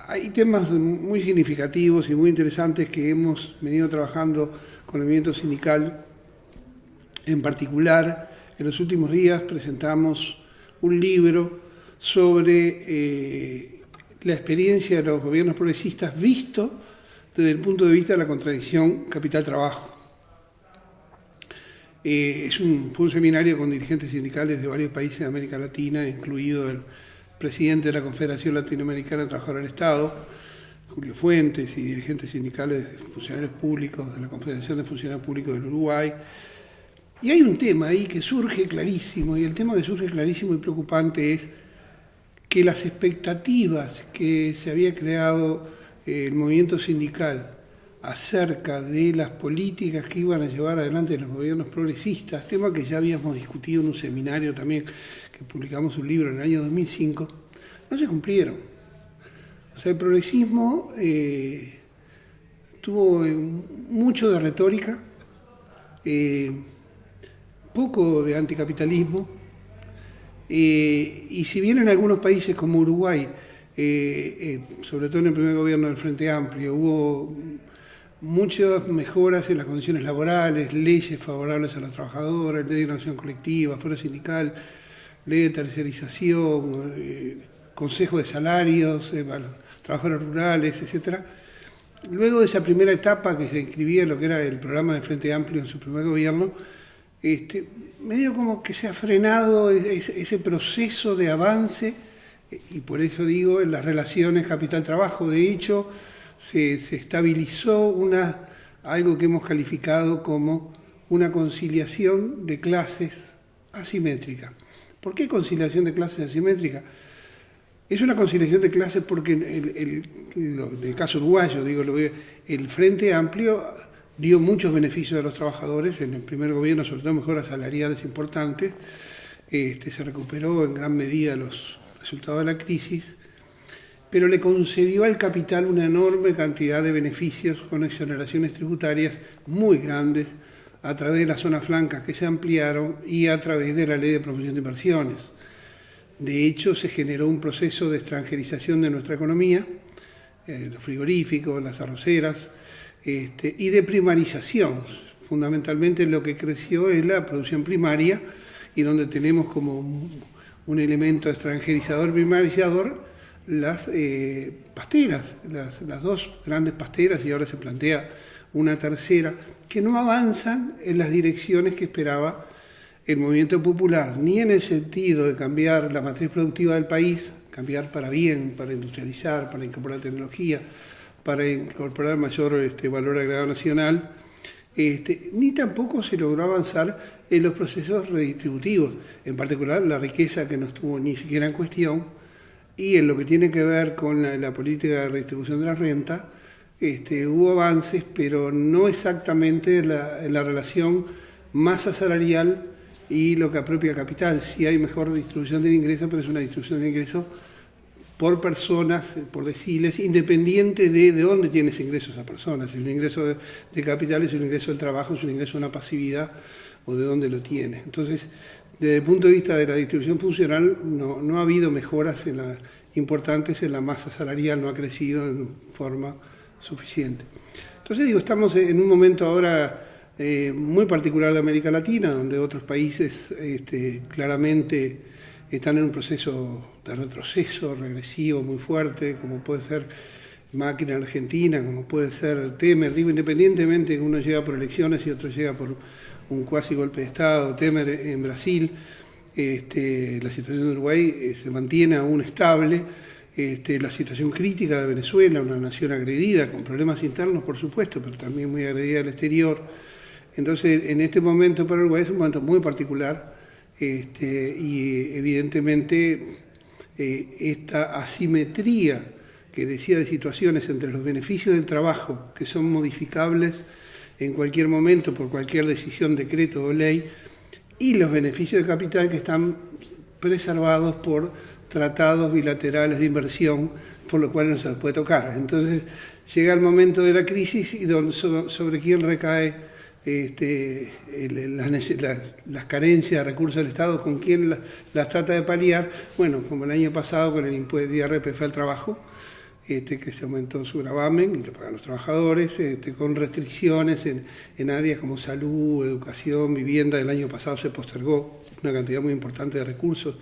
Hay temas muy significativos y muy interesantes que hemos venido trabajando con el movimiento sindical. En particular, en los últimos días presentamos un libro sobre la experiencia de los gobiernos progresistas visto desde el punto de vista de la contradicción capital-trabajo. Fue un seminario con dirigentes sindicales de varios países de América Latina, incluido el presidente de la Confederación Latinoamericana de Trabajadores del Estado, Julio Fuentes, y dirigentes sindicales de funcionarios públicos de la Confederación de Funcionarios Públicos del Uruguay. Y hay un tema ahí que surge clarísimo, y el tema que surge clarísimo y preocupante es que las expectativas que se había creado el movimiento sindical acerca de las políticas que iban a llevar adelante los gobiernos progresistas, tema que ya habíamos discutido en un seminario también, que publicamos un libro en el año 2005, no se cumplieron. O sea, el progresismo tuvo mucho de retórica, poco de anticapitalismo, y si bien en algunos países como Uruguay, sobre todo en el primer gobierno del Frente Amplio, hubo muchas mejoras en las condiciones laborales, leyes favorables a los trabajadores, ley de negociación colectiva, fuero sindical, ley de tercerización, consejo de salarios, trabajadores rurales, etc. Luego de esa primera etapa que se inscribía en lo que era el programa del Frente Amplio en su primer gobierno, medio como que se ha frenado ese proceso de avance, y por eso digo, en las relaciones capital-trabajo. De hecho, se estabilizó algo que hemos calificado como una conciliación de clases asimétrica. ¿Por qué conciliación de clases asimétrica? Es una conciliación de clases porque en el caso uruguayo, el Frente Amplio dio muchos beneficios a los trabajadores en el primer gobierno, sobre todo mejoras salariales importantes. Se recuperó en gran medida los resultados de la crisis, pero le concedió al capital una enorme cantidad de beneficios con exoneraciones tributarias muy grandes a través de las zonas francas que se ampliaron y a través de la ley de promoción de inversiones. De hecho, se generó un proceso de extranjerización de nuestra economía, los frigoríficos, las arroceras, y de primarización. Fundamentalmente lo que creció es la producción primaria, y donde tenemos como un elemento extranjerizador, primarizador, las pasteras, las dos grandes pasteras, y ahora se plantea una tercera, que no avanzan en las direcciones que esperaba el movimiento popular, ni en el sentido de cambiar la matriz productiva del país, cambiar para bien, para industrializar, para incorporar tecnología, para incorporar mayor valor agregado nacional, ni tampoco se logró avanzar en los procesos redistributivos, en particular la riqueza, que no estuvo ni siquiera en cuestión, y en lo que tiene que ver con la política de redistribución de la renta, hubo avances, pero no exactamente en la relación masa salarial y lo que apropia capital. Sí hay mejor distribución del ingreso, pero es una distribución del ingreso por personas, por deciles, independiente de dónde tiene ese ingreso esa persona. Si es un ingreso de capital, es un ingreso del trabajo, es un ingreso de una pasividad, o de dónde lo tiene. Entonces, desde el punto de vista de la distribución funcional, no ha habido mejoras importantes en la masa salarial, no ha crecido en forma suficiente. Entonces, estamos en un momento ahora muy particular de América Latina, donde otros países claramente están en un proceso de retroceso regresivo muy fuerte, como puede ser Macri en Argentina, como puede ser Temer, independientemente de que uno llega por elecciones y otro llega por un cuasi golpe de Estado, Temer en Brasil, la situación de Uruguay se mantiene aún estable, la situación crítica de Venezuela, una nación agredida, con problemas internos por supuesto, pero también muy agredida al exterior. Entonces, en este momento para Uruguay es un momento muy particular, y evidentemente esta asimetría que decía de situaciones entre los beneficios del trabajo, que son modificables en cualquier momento por cualquier decisión, decreto o ley, y los beneficios de capital que están preservados por tratados bilaterales de inversión, por lo cual no se los puede tocar. Entonces llega el momento de la crisis y sobre quién recae las carencias de recursos del Estado, con quién las trata de paliar. Bueno, como el año pasado con el impuesto de IRPF al trabajo, que se aumentó su gravamen y lo pagan los trabajadores, con restricciones en áreas como salud, educación, vivienda. El año pasado se postergó una cantidad muy importante de recursos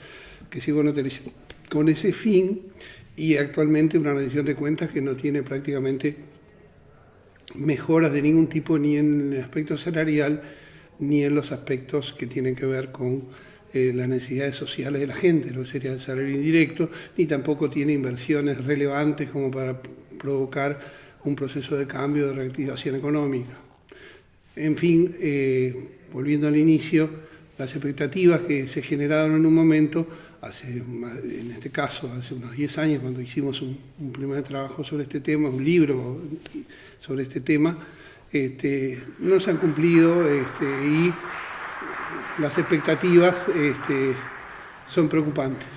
que se iban a utilizar con ese fin, y actualmente una rendición de cuentas que no tiene prácticamente mejoras de ningún tipo, ni en el aspecto salarial, ni en los aspectos que tienen que ver con las necesidades sociales de la gente, lo que sería el salario indirecto, ni tampoco tiene inversiones relevantes como para provocar un proceso de cambio, de reactivación económica. En fin, volviendo al inicio, las expectativas que se generaron en un momento, en este caso, hace unos 10 años, cuando hicimos un primer trabajo sobre este tema, un libro sobre este tema, no se han cumplido, y las expectativas son preocupantes.